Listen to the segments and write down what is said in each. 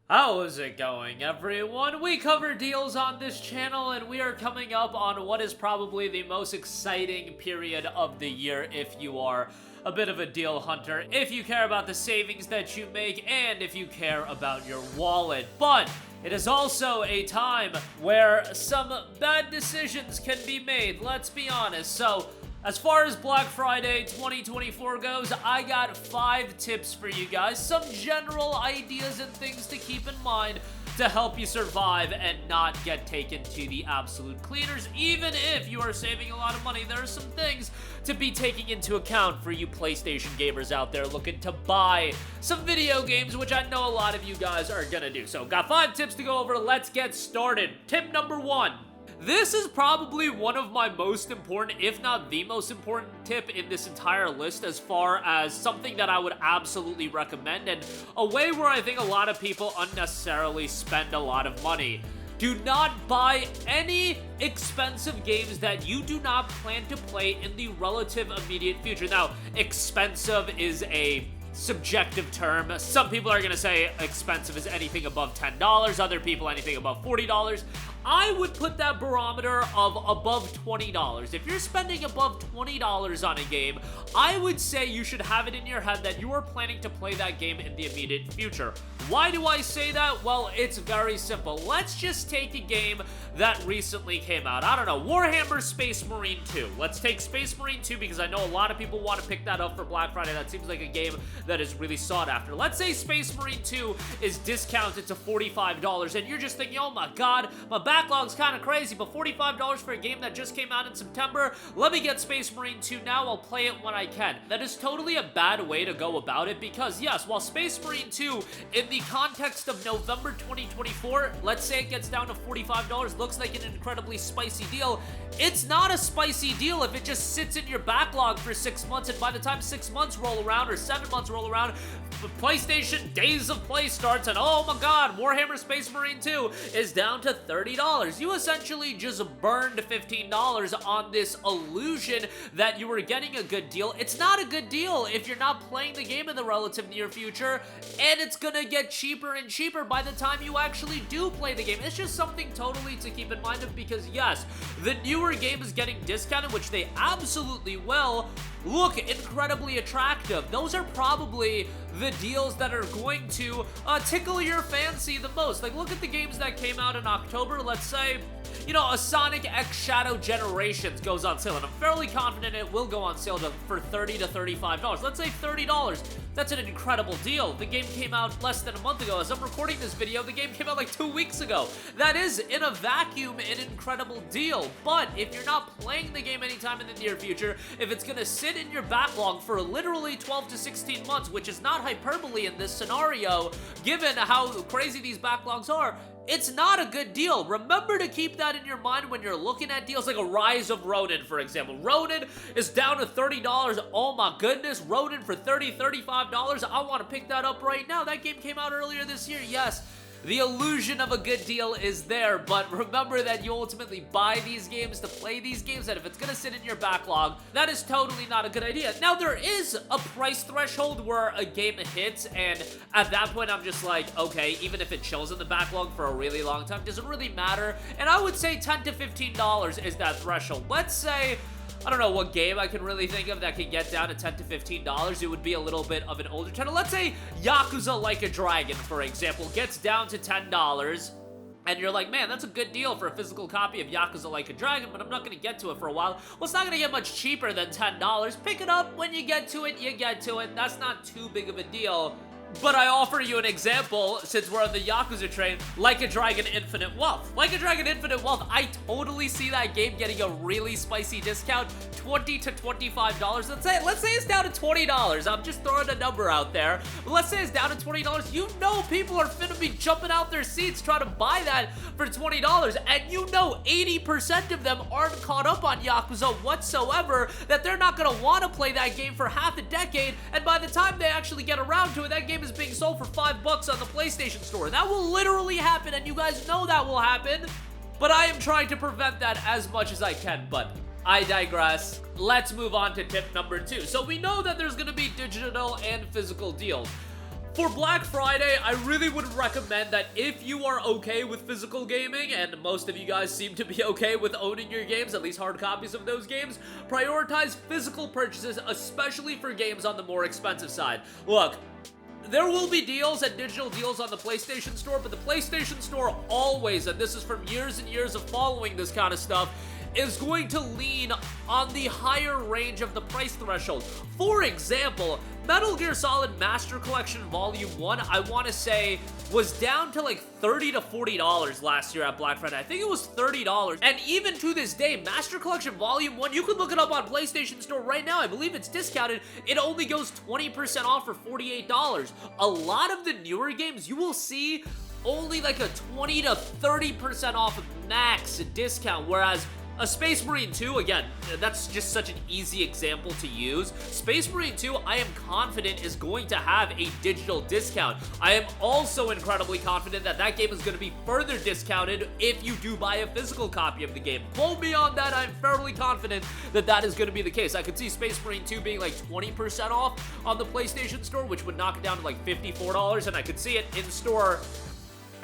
How's it going, everyone? We cover deals on this channel, and we are coming up on what is probably the most exciting period of the year if you are a bit of a deal hunter, if you care about the savings that you make, and if you care about your wallet. But it is also a time where some bad decisions can be made, let's be honest. So, as far as Black Friday 2024 goes, I got 5 tips for you guys, some general ideas and things to keep in mind to help you survive and not get taken to the absolute cleaners. Even if you are saving a lot of money, there are some things to be taking into account for you PlayStation gamers out there looking to buy some video games, which I know a lot of you guys are gonna do. So, got 5 tips to go over. Let's get started. Tip number 1. This is probably one of my most important, if not the most important tip in this entire list as far as something that I would absolutely recommend and a way where I think a lot of people unnecessarily spend a lot of money. Do not buy any expensive games that you do not plan to play in the relative immediate future. Now, expensive is a subjective term. Some people are gonna say expensive is anything above $10, other people anything above $40. I would put that barometer of above $20. If you're spending above $20 on a game, I would say you should have it in your head that you are planning to play that game in the immediate future. Why do I say that? Well, it's very simple. Let's just take a game that recently came out. I don't know, Warhammer Space Marine 2. Let's take Space Marine 2 because I know a lot of people want to pick that up for Black Friday. That seems like a game that is really sought after. Let's say Space Marine 2 is discounted to $45 and you're just thinking, oh my god, my backlog's kind of crazy, but $45 for a game that just came out in September? Let me get Space Marine 2 now, I'll play it when I can. That is totally a bad way to go about it because yes, while Space Marine 2 in the context of November 2024, let's say it gets down to $45, looks like an incredibly spicy deal. It's not a spicy deal if it just sits in your backlog for 6 months, and by the time 6 months roll around or 7 months roll around, the PlayStation Days of Play starts and oh my god, Warhammer Space Marine 2 is down to $30. You essentially just burned $15 on this illusion that you were getting a good deal. It's not a good deal if you're not playing the game in the relative near future, and it's gonna get cheaper and cheaper by the time you actually do play the game. It's just something totally to keep in mind of because yes, the newer game is getting discounted, which they absolutely will, look incredibly attractive. Those are probably the deals that are going to tickle your fancy the most. Like, look at the games that came out in October. Let's say, you know, a Sonic X Shadow Generations goes on sale, and I'm fairly confident it will go on sale for $30 to $35. Let's say $30. That's an incredible deal. The game came out less than a month ago. As I'm recording this video, the game came out like 2 weeks ago. That is, in a vacuum, an incredible deal. But if you're not playing the game anytime in the near future, if it's gonna sit in your backlog for literally 12 to 16 months, which is not hyperbole in this scenario, given how crazy these backlogs are, it's not a good deal. Remember to keep that in your mind when you're looking at deals like a Rise of Ronin, for example. Ronin is down to $30. Oh my goodness, Ronin for $30, $35. I want to pick that up right now. That game came out earlier this year. Yes, the illusion of a good deal is there, but remember that you ultimately buy these games to play these games, and if it's gonna sit in your backlog, that is totally not a good idea. Now, there is a price threshold where a game hits, and at that point, I'm just like, okay, even if it chills in the backlog for a really long time, does it really matter? And I would say $10 to $15 is that threshold. Let's say, I don't know what game I can really think of that can get down to $10 to $15. It would be a little bit of an older title. Let's say Yakuza Like a Dragon, for example, gets down to $10. And you're like, man, that's a good deal for a physical copy of Yakuza Like a Dragon, but I'm not going to get to it for a while. Well, it's not going to get much cheaper than $10. Pick it up. When you get to it, you get to it. That's not too big of a deal. But I offer you an example, since we're on the Yakuza train, Like a Dragon Infinite Wealth. Like a Dragon Infinite Wealth, I totally see that game getting a really spicy discount, $20 to $25. Let's say it's down to $20. I'm just throwing a number out there. But let's say it's down to $20. You know people are finna be jumping out their seats trying to buy that for $20. And you know 80% of them aren't caught up on Yakuza whatsoever, that they're not gonna want to play that game for half a decade, and by the time they actually get around to it, that game is being sold for $5 on the PlayStation Store. That will literally happen, and you guys know that will happen. But I am trying to prevent that as much as I can, but I digress. Let's move on to tip number 2. So we know that there's going to be digital and physical deals. For Black Friday, I really would recommend that if you are okay with physical gaming, and most of you guys seem to be okay with owning your games, at least hard copies of those games, prioritize physical purchases, especially for games on the more expensive side. Look, there will be deals and digital deals on the PlayStation Store, but the PlayStation Store always, and this is from years and years of following this kind of stuff, is going to lean on the higher range of the price threshold. For example, Metal Gear Solid Master Collection Volume 1, I want to say, was down to like $30 to $40 last year at Black Friday. I think it was $30. And even to this day, Master Collection Volume 1, you can look it up on PlayStation Store right now. I believe it's discounted. It only goes 20% off for $48. A lot of the newer games, you will see only like a 20 to 30% off max discount, whereas a Space Marine 2, again, that's just such an easy example to use. Space Marine 2, I am confident is going to have a digital discount. I am also incredibly confident that that game is going to be further discounted if you do buy a physical copy of the game. Quote me on that, I'm fairly confident that that is going to be the case. I could see Space Marine 2 being like 20% off on the PlayStation Store, which would knock it down to like $54, and I could see it in store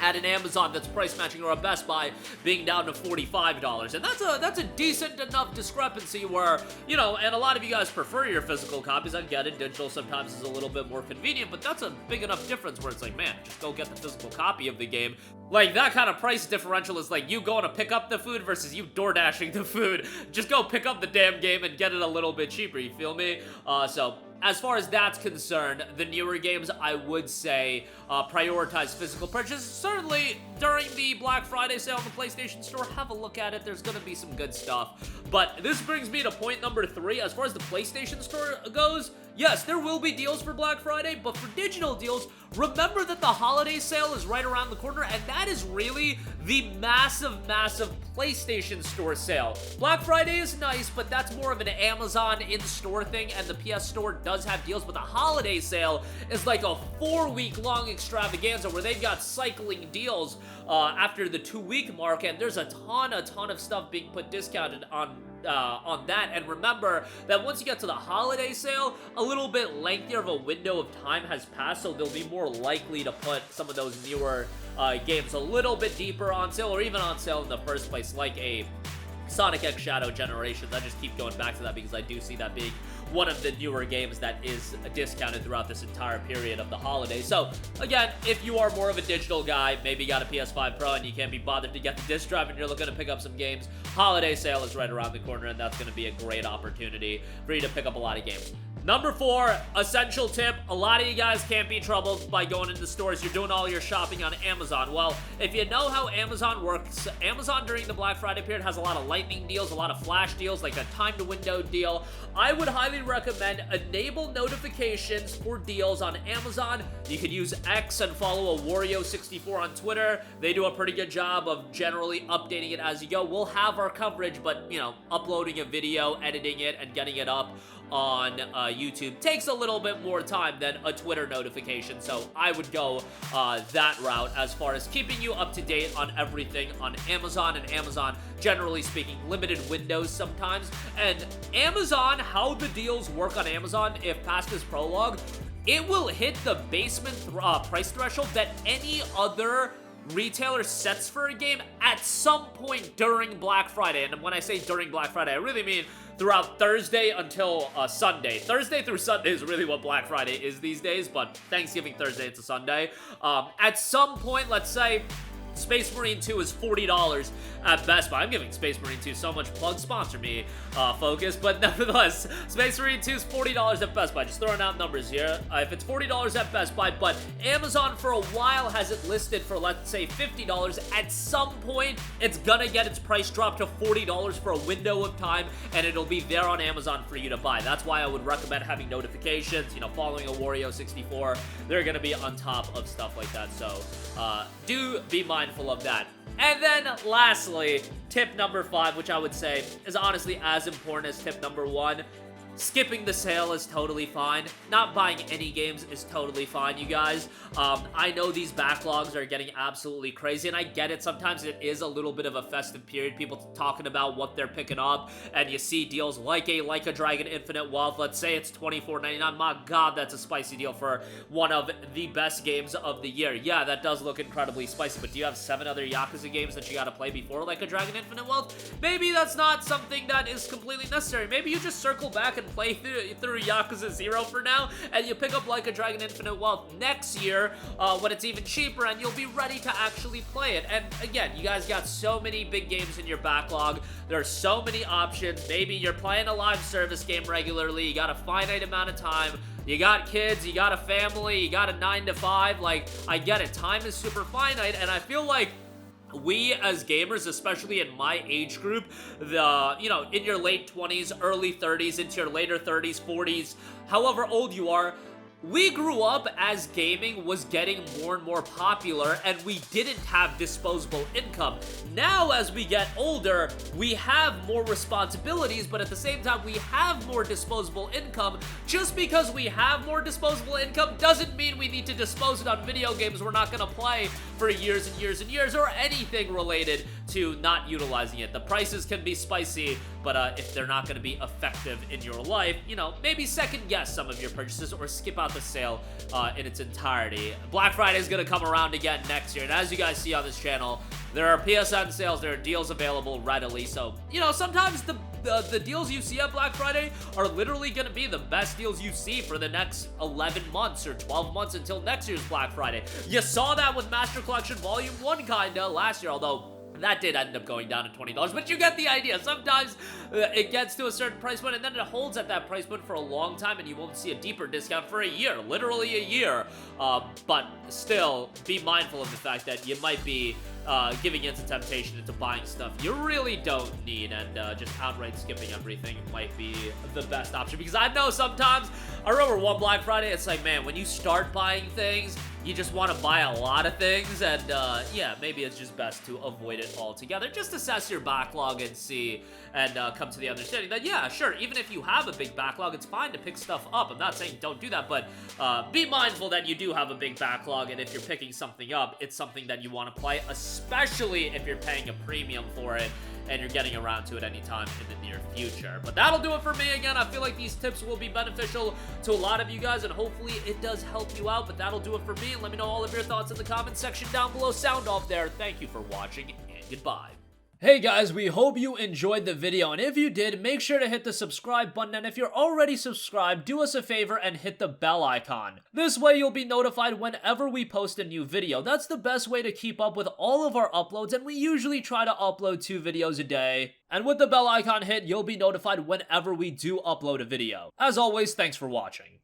at an Amazon that's price matching or a Best Buy being down to $45. And that's a decent enough discrepancy where, you know, and a lot of you guys prefer your physical copies. I get it, digital sometimes is a little bit more convenient, but that's a big enough difference where it's like, man, just go get the physical copy of the game. Like, that kind of price differential is like you going to pick up the food versus you door dashing the food. Just go pick up the damn game and get it a little bit cheaper, you feel me? So as far as that's concerned, the newer games, I would say, prioritize physical purchases. Certainly, during the Black Friday sale on the PlayStation Store, have a look at it. There's gonna be some good stuff. But this brings me to point number 3. As far as the PlayStation Store goes, yes, there will be deals for Black Friday, but for digital deals, remember that the holiday sale is right around the corner, and that is really the massive PlayStation Store sale. Black Friday is nice, but that's more of an Amazon in-store thing, and the PS Store does have deals, but the holiday sale is like a 4-week-long extravaganza where they've got cycling deals after the 2-week mark, and there's a ton of stuff being put discounted on that. And remember that once you get to the holiday sale, a little bit lengthier of a window of time has passed, so they'll be more likely to put some of those newer games a little bit deeper on sale, or even on sale in the first place, like a Sonic X Shadow Generations. I just keep going back to that because I do see that being one of the newer games that is discounted throughout this entire period of the holidays. So, again, if you are more of a digital guy, maybe you got a PS5 Pro and you can't be bothered to get the disc drive and you're looking to pick up some games, holiday sale is right around the corner, and that's going to be a great opportunity for you to pick up a lot of games. Number 4, essential tip. A lot of you guys can't be troubled by going into stores. You're doing all your shopping on Amazon. Well, if you know how Amazon works, Amazon during the Black Friday period has a lot of lightning deals, a lot of flash deals, like a time to window deal. I would highly recommend enable notifications for deals on Amazon. You can use X and follow a Wario64 on Twitter. They do a pretty good job of generally updating it as you go. We'll have our coverage, but, you know, uploading a video, editing it, and getting it up on YouTube takes a little bit more time than a Twitter notification, so I would go that route as far as keeping you up to date on everything on Amazon. And Amazon, generally speaking, limited windows sometimes. And Amazon, how the deals work on Amazon, if past this prologue, it will hit the basement price threshold that any other retailer sets for a game at some point during Black Friday. And when I say during Black Friday, I really mean throughout Thursday until Sunday. Thursday through Sunday is really what Black Friday is these days, but Thanksgiving Thursday, it's a Sunday. At some point, let's say Space Marine 2 is $40 at Best Buy. I'm giving Space Marine 2 so much plug, sponsor me, Focus, but nevertheless, Space Marine 2 is $40 at Best Buy. Just throwing out numbers here. If it's $40 at Best Buy, but Amazon for a while has it listed for, let's say, $50, at some point, it's gonna get its price dropped to $40 for a window of time, and it'll be there on Amazon for you to buy. That's why I would recommend having notifications, you know, following a Wario64. They're gonna be on top of stuff like that, so do be mindful of that. And then lastly, tip number 5, which I would say is honestly as important as tip number 1. skipping the sale is totally fine. Not buying any games is totally fine, you guys. I know these backlogs are getting absolutely crazy, and I get it. Sometimes it is a little bit of a festive period. People talking about what they're picking up, and you see deals like a Dragon Infinite Wealth. Let's say it's $24.99. My God, that's a spicy deal for one of the best games of the year. Yeah, that does look incredibly spicy, but do you have 7 other Yakuza games that you gotta play before like a Dragon Infinite Wealth? Maybe that's not something that is completely necessary. Maybe you just circle back and play through Yakuza 0 for now, and you pick up like a Dragon Infinite Wealth next year when it's even cheaper, and you'll be ready to actually play it. And again, you guys got so many big games in your backlog. There are so many options. Maybe you're playing a live service game regularly. You got a finite amount of time. You got kids, you got a family, you got a 9 to 5. Like, I get it. Time is super finite, and I feel like we as gamers, especially in my age group, in your late 20s, early 30s, into your later 30s, 40s, however old you are, we grew up as gaming was getting more and more popular, and we didn't have disposable income. Now, as we get older, we have more responsibilities, but at the same time, we have more disposable income. Just because we have more disposable income doesn't mean we need to dispose it on video games we're not gonna play for years and years and years, or anything related to not utilizing it. The prices can be spicy, but if they're not going to be effective in your life, maybe second guess some of your purchases or skip out the sale in its entirety. Black Friday is going to come around again next year, and as you guys see on this channel, there are PSN sales, there are deals available readily, so, sometimes the deals you see at Black Friday are literally going to be the best deals you see for the next 11 months or 12 months until next year's Black Friday. You saw that with Master Collection Volume 1 kinda last year, although that did end up going down to $20, but you get the idea. Sometimes it gets to a certain price point, and then it holds at that price point for a long time, and you won't see a deeper discount for a year, literally a year. But still, be mindful of the fact that you might be giving into temptation into buying stuff you really don't need, and just outright skipping everything might be the best option. Because I know sometimes, I remember one Black Friday, it's like, man, when you start buying things, you just want to buy a lot of things, and yeah, maybe it's just best to avoid it altogether. Just assess your backlog and see, and come to the understanding that, yeah, sure, even if you have a big backlog, it's fine to pick stuff up. I'm not saying don't do that, but be mindful that you do have a big backlog, and if you're picking something up, it's something that you want to play, especially if you're paying a premium for it, and you're getting around to it anytime in the near future. But that'll do it for me. Again, I feel like these tips will be beneficial to a lot of you guys, and hopefully it does help you out. But that'll do it for me, and let me know all of your thoughts in the comment section down below. Sound off there. Thank you for watching, and goodbye. Hey guys, we hope you enjoyed the video, and if you did, make sure to hit the subscribe button, and if you're already subscribed, do us a favor and hit the bell icon. This way you'll be notified whenever we post a new video. That's the best way to keep up with all of our uploads, and we usually try to upload 2 videos a day. And with the bell icon hit, you'll be notified whenever we do upload a video. As always, thanks for watching.